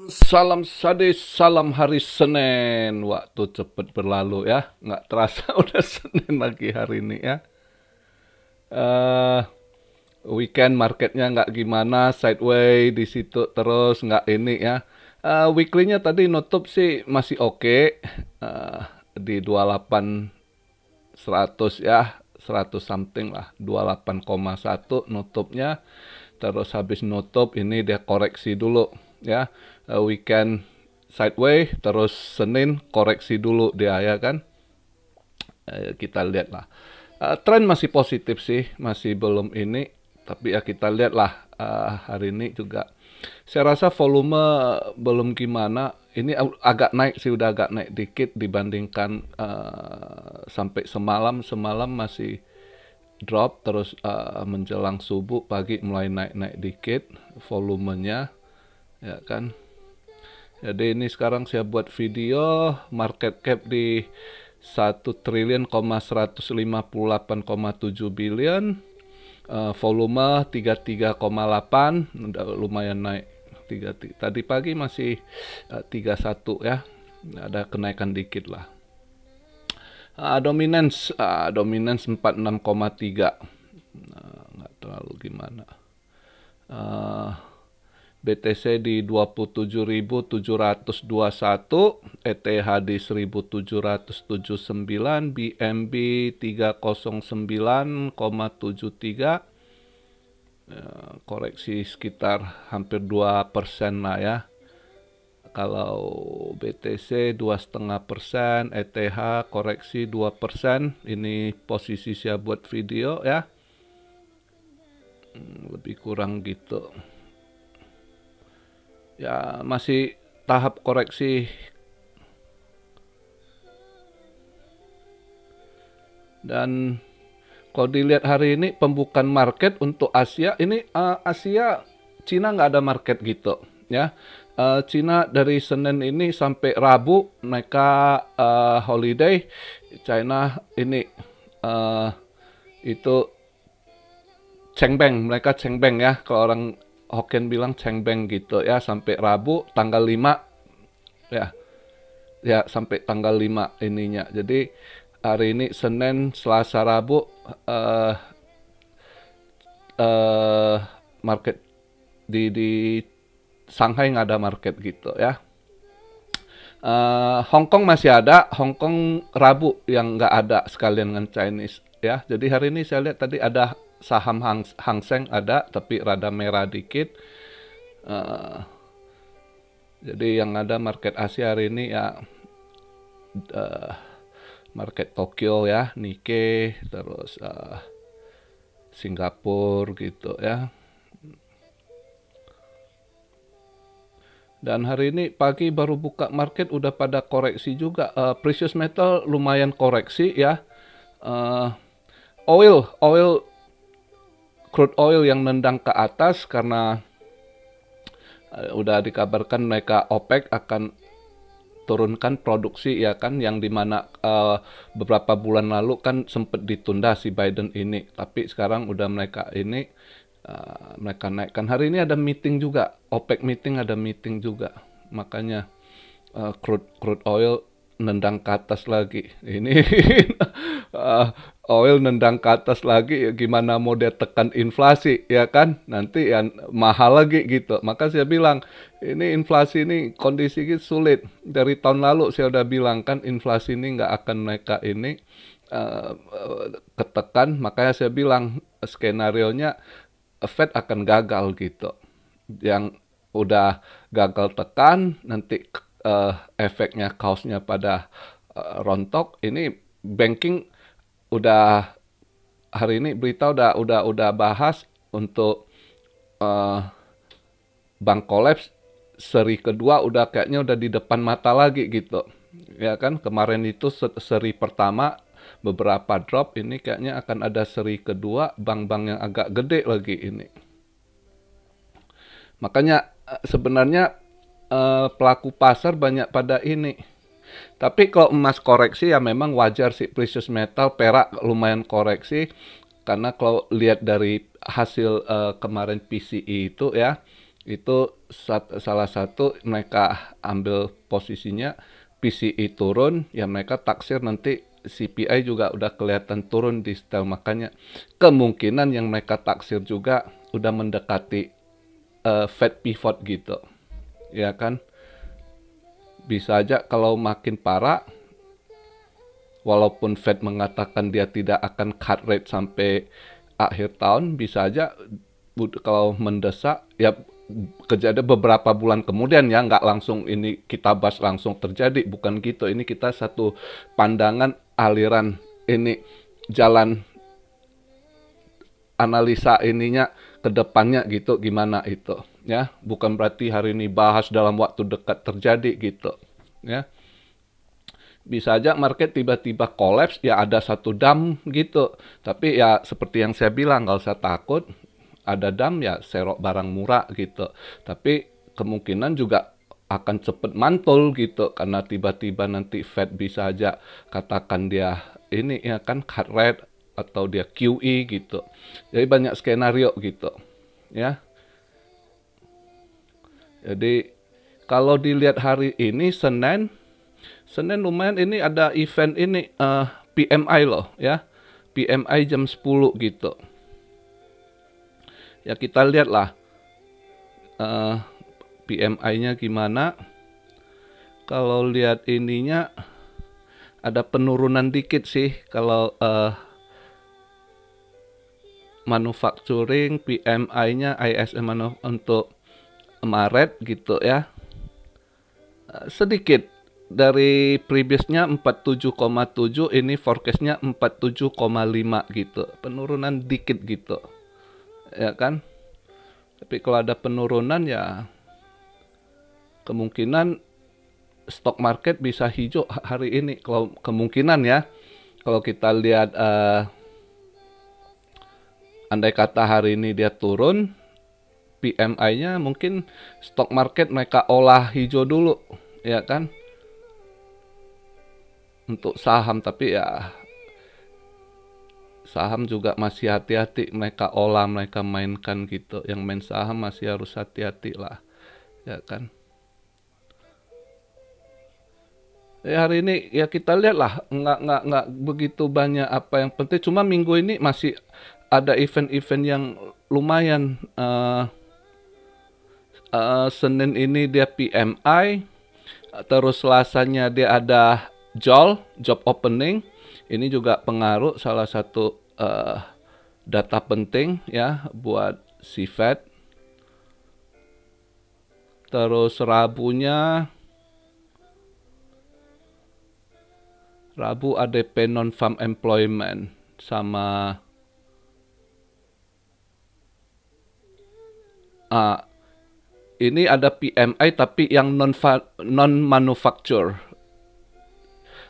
Salam sadis, salam hari Senin. Waktu cepet berlalu ya, nggak terasa udah Senin lagi hari ini ya. eh Weekend marketnya nggak gimana, sideway di situ terus nggak ini ya. Weekly-nya tadi nutup sih masih oke. Di 28.100 ya, 100 something lah, 28,1 nutupnya. Terus habis nutup ini dia koreksi dulu ya. Weekend sideway, terus Senin koreksi dulu dia ya kan. Kita lihat lah. Tren masih positif sih, masih belum ini, tapi ya kita lihat lah. Hari ini juga saya rasa volume belum gimana. Ini agak naik sih, udah agak naik dikit dibandingkan sampai semalam. Semalam masih drop, terus menjelang subuh pagi mulai naik-naik dikit volumenya ya kan. Jadi ini sekarang saya buat video market cap di 1 triliun, 158,7 billion, volume 33,8, udah lumayan naik. Tadi pagi masih 31 ya, ada kenaikan dikit lah. Dominance 46,3, nggak terlalu gimana. BTC di 27.721, ETH di 1.779, BNB 309,73, koreksi sekitar hampir 2% lah ya. Kalau BTC 2,5%, ETH koreksi 2%. Ini posisi saya buat video ya. Lebih kurang gitu. Ya masih tahap koreksi. Dan kalau dilihat hari ini pembukaan market untuk Asia, ini Asia Cina nggak ada market gitu ya. Cina dari Senin ini sampai Rabu mereka holiday. China ini itu cengbeng, mereka cengbeng ya, kalau orang Hokkien bilang cengbeng gitu ya, sampai Rabu tanggal 5 ya. Ya sampai tanggal 5 ininya. Jadi hari ini Senin, Selasa, Rabu market di Shanghai nggak ada market gitu ya. Hong Kong masih ada, Hong Kong Rabu yang nggak ada sekalian dengan Chinese ya. Jadi hari ini saya lihat tadi ada saham Hang Seng ada, tapi rada merah dikit. Jadi yang ada market Asia hari ini ya market Tokyo ya, Nikkei, terus Singapura gitu ya. Dan hari ini pagi baru buka market udah pada koreksi juga. Precious metal lumayan koreksi ya. Crude oil yang nendang ke atas karena udah dikabarkan mereka OPEC akan turunkan produksi ya kan, yang dimana beberapa bulan lalu kan sempat ditunda si Biden ini, tapi sekarang udah mereka ini mereka naikkan. Hari ini ada meeting juga, OPEC meeting, ada meeting juga, makanya crude oil nendang ke atas lagi. Ini oil nendang ke atas lagi, ya gimana mau dia tekan inflasi ya kan, nanti ya mahal lagi gitu. Maka saya bilang ini inflasi ini kondisi sulit. Dari tahun lalu saya udah bilang kan inflasi ini nggak akan mereka ini ketekan. Makanya saya bilang skenario-nya Fed akan gagal gitu. Yang udah gagal tekan, nanti efeknya kaosnya pada rontok. Ini banking udah hari ini berita udah bahas untuk bank kolaps seri kedua, udah kayaknya udah di depan mata lagi gitu. Ya kan, kemarin itu seri pertama beberapa drop, ini kayaknya akan ada seri kedua, bank-bank yang agak gede lagi ini. Makanya sebenarnya pelaku pasar banyak pada ini. Tapi kalau emas koreksi ya memang wajar sih, precious metal, perak lumayan koreksi. Karena kalau lihat dari hasil kemarin PCE itu ya, Itu salah satu mereka ambil posisinya PCE turun, ya mereka taksir nanti CPI juga udah kelihatan turun di setel, makanya kemungkinan yang mereka taksir juga udah mendekati Fed pivot gitu, ya kan. Bisa aja kalau makin parah, walaupun Fed mengatakan dia tidak akan cut rate sampai akhir tahun, bisa aja kalau mendesak ya kejadian beberapa bulan kemudian, ya nggak langsung ini kita bahas langsung terjadi, bukan gitu. Ini kita satu pandangan aliran ini jalan analisa ininya ke depannya gitu gimana itu, ya. Bukan berarti hari ini bahas dalam waktu dekat terjadi gitu, ya. Bisa aja market tiba-tiba collapse, ya ada satu dam gitu. Tapi ya seperti yang saya bilang, nggak usah takut. Ada dam ya serok barang murah gitu. Tapi kemungkinan juga akan cepet mantul gitu. Karena tiba-tiba nanti Fed bisa aja katakan dia ini ya kan cut rate atau dia QE gitu. Jadi banyak skenario gitu, ya. Jadi kalau dilihat hari ini Senin lumayan, ini ada event ini PMI loh, ya. PMI jam 10 gitu. Ya kita lihat lah PMI-nya gimana. Kalau lihat ininya ada penurunan dikit sih kalau manufacturing PMI-nya ISM untuk Maret gitu ya. Sedikit dari previousnya 47,7, ini forecastnya 47,5 gitu. Penurunan dikit gitu, ya kan. Tapi kalau ada penurunan ya kemungkinan stock market bisa hijau hari ini. Kalau kemungkinan ya, kalau kita lihat andai kata hari ini dia turun PMI-nya, mungkin stock market mereka olah hijau dulu, ya kan, untuk saham. Tapi ya saham juga masih hati-hati mereka olah, mereka mainkan gitu. Yang main saham masih harus hati-hati lah, ya kan. Ya hari ini ya kita lihat lah, nggak begitu banyak apa yang penting. Cuma minggu ini masih ada event-event yang lumayan. Senin ini dia PMI, terus Selasanya dia ada job opening. Ini juga pengaruh, salah satu data penting ya buat si Fed. Terus Rabu ADP non-farm employment sama ini ada PMI tapi yang non-manufacture.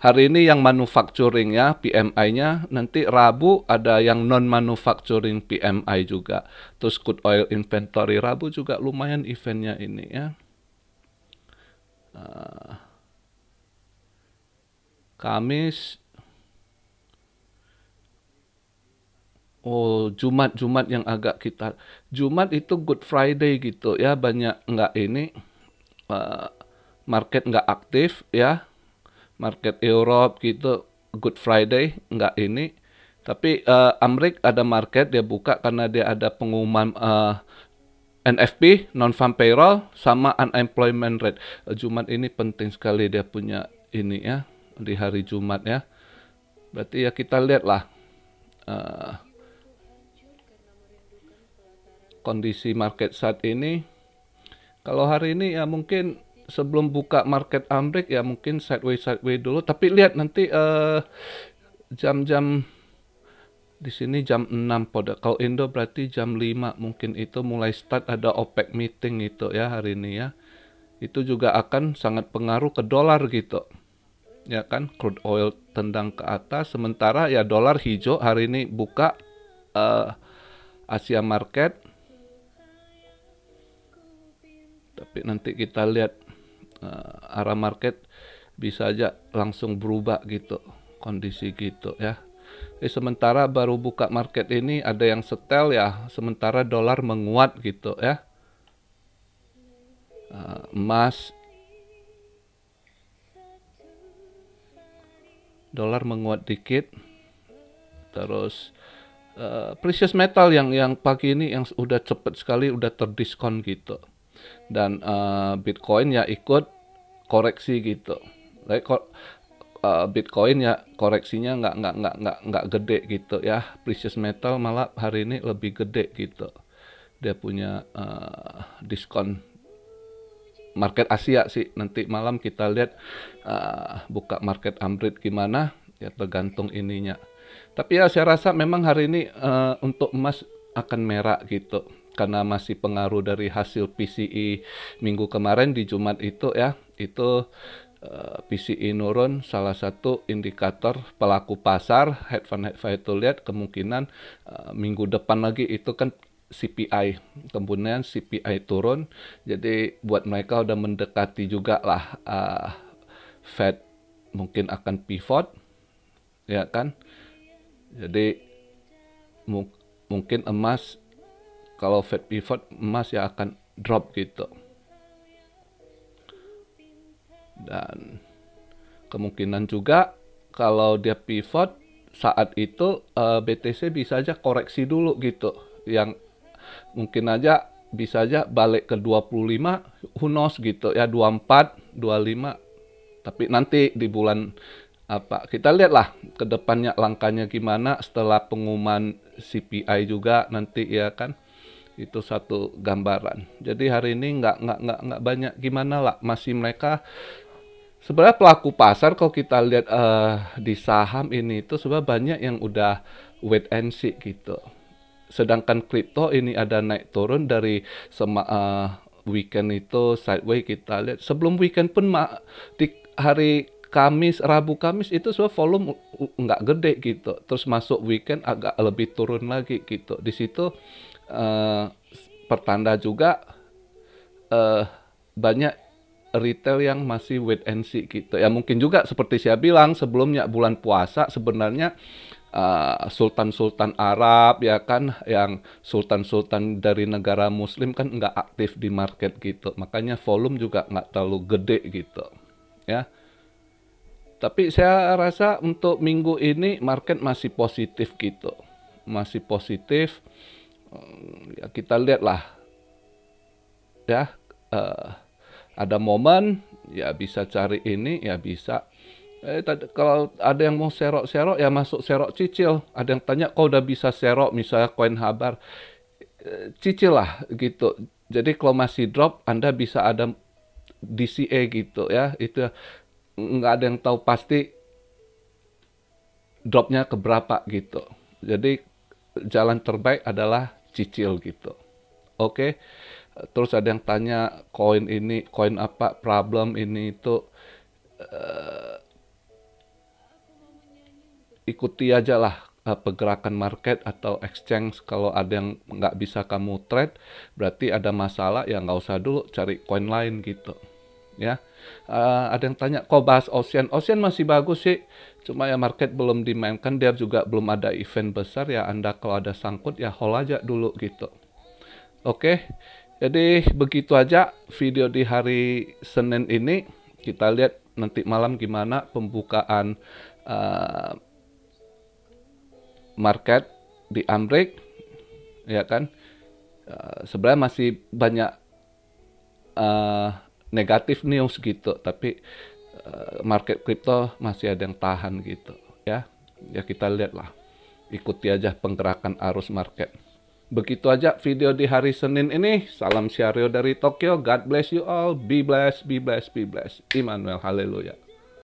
Hari ini yang manufacturing ya PMI-nya, nanti Rabu ada yang non-manufacturing PMI juga. Terus crude oil inventory Rabu juga lumayan eventnya ini ya. Kamis, Jumat yang agak kita, Jumat itu Good Friday gitu ya, banyak nggak ini, market nggak aktif ya, market Europe gitu, Good Friday nggak ini. Tapi Amerika ada market dia buka karena dia ada pengumuman NFP, non-farm payroll, sama unemployment rate. Jumat ini penting sekali dia punya ini ya, di hari Jumat ya. Berarti ya kita lihat lah kondisi market saat ini. Kalau hari ini ya mungkin sebelum buka market Amerika ya mungkin sideways dulu. Tapi lihat nanti jam-jam di sini jam 6 pada. Kalau Indo berarti jam 5 mungkin itu mulai start ada OPEC meeting itu ya hari ini ya. Itu juga akan sangat pengaruh ke dolar gitu. Ya kan, crude oil tendang ke atas, sementara ya dolar hijau hari ini buka Asia market. Tapi nanti kita lihat arah market bisa aja langsung berubah gitu, kondisi gitu ya. Sementara baru buka market ini ada yang setel ya, sementara dolar menguat gitu ya. emas, dolar menguat dikit, terus precious metal yang pagi ini yang udah cepet sekali udah terdiskon gitu, dan Bitcoin ya ikut koreksi gitu. Bitcoin ya koreksinya nggak gede gitu ya. Precious metal malah hari ini lebih gede gitu. Dia punya diskon. Market Asia sih nanti malam kita lihat buka market Amrit gimana ya, tergantung ininya. Tapi ya saya rasa memang hari ini untuk emas akan merah gitu, karena masih pengaruh dari hasil PCE minggu kemarin di Jumat itu ya. Itu PCE nurun, salah satu indikator pelaku pasar hedge fund itu lihat kemungkinan minggu depan lagi itu kan CPI, kemudian CPI turun, jadi buat mereka udah mendekati juga lah Fed mungkin akan pivot, ya kan? Jadi mungkin emas, kalau Fed pivot, emas ya akan drop gitu. Dan kemungkinan juga kalau dia pivot saat itu BTC bisa aja koreksi dulu gitu, yang mungkin aja bisa aja balik ke 25, who knows gitu ya, 24, 25. Tapi nanti di bulan apa, kita lihatlah ke depannya langkahnya gimana setelah pengumuman CPI juga nanti ya kan. Itu satu gambaran. Jadi hari ini nggak banyak gimana lah, masih mereka sebenarnya pelaku pasar kalau kita lihat di saham ini itu sebenarnya banyak yang udah wait and see gitu. Sedangkan kripto ini ada naik turun dari weekend itu sideways kita lihat. Sebelum weekend pun di hari Kamis, Rabu Kamis itu sebenarnya volume nggak gede gitu. Terus masuk weekend agak lebih turun lagi gitu. Di situ pertanda juga banyak retail yang masih wait and see gitu. Ya mungkin juga seperti saya bilang sebelumnya, bulan puasa sebenarnya sultan-sultan Arab ya kan, yang sultan-sultan dari negara muslim kan nggak aktif di market gitu. Makanya volume juga nggak terlalu gede gitu ya. Tapi saya rasa untuk minggu ini market masih positif gitu. Masih positif. Ya kita lihatlah ya, ada momen ya bisa cari ini ya bisa. Kalau ada yang mau serok-serok ya masuk serok cicil. Ada yang tanya kok udah bisa serok misalnya koin Habar, cicil lah gitu. Jadi kalau masih drop Anda bisa ada DCA gitu ya. Itu nggak ada yang tahu pasti dropnya keberapa gitu. Jadi jalan terbaik adalah cicil gitu. Oke. Terus ada yang tanya koin ini, koin apa, problem ini itu, ikuti aja lah pergerakan market atau exchange. Kalau ada yang nggak bisa kamu trade, berarti ada masalah ya nggak usah dulu cari koin lain gitu. Ya, ada yang tanya kok bahas Ocean masih bagus sih, cuma ya market belum dimainkan, dia juga belum ada event besar ya. Anda kalau ada sangkut ya hold aja dulu gitu. Oke, jadi begitu aja video di hari Senin ini. Kita lihat nanti malam gimana pembukaan market di Amrik, ya kan. Sebenarnya masih banyak negatif news gitu, tapi market kripto masih ada yang tahan gitu ya. Ya kita lihatlah, ikuti aja penggeраkan arus market. Begitu aja video di hari Senin ini. Salam Syario dari Tokyo. God bless you all. Be blessed, be blessed, be blessed. Immanuel, haleluya.